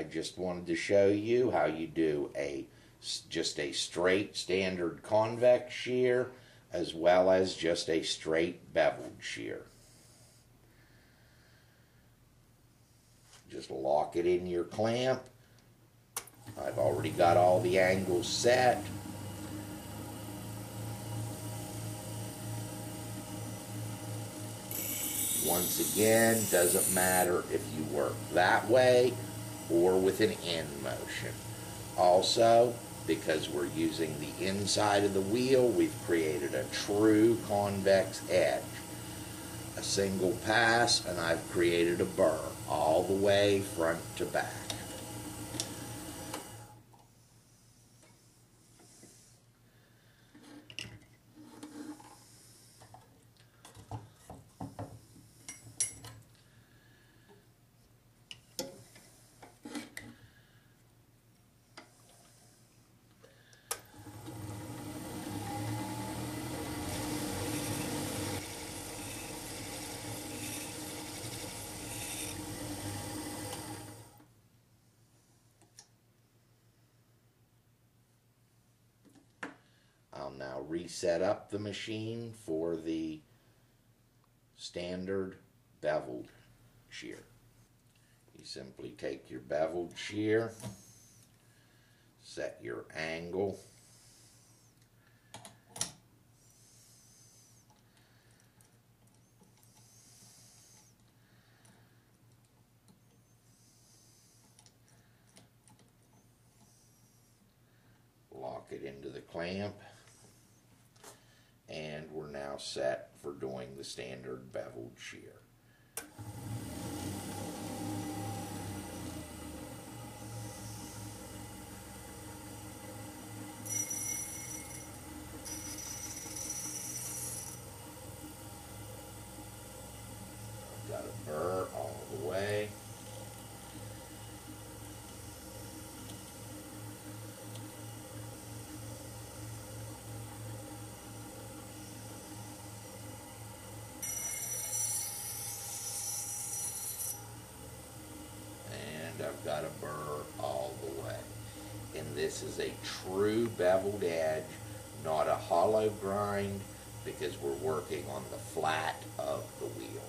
I just wanted to show you how you do just a straight standard convex shear as well as just a straight beveled shear. Just lock it in your clamp. I've already got all the angles set. Once again, doesn't matter if you work that way or with an end motion. Also, because we're using the inside of the wheel, we've created a true convex edge. A single pass, and I've created a burr all the way front to back. I'll now reset up the machine for the standard beveled shear. You simply take your beveled shear, set your angle, lock it into the clamp, and we're now set for doing the standard beveled shear. I've got a burr all the way. I've got a burr all the way. And this is a true beveled edge, not a hollow grind, because we're working on the flat of the wheel.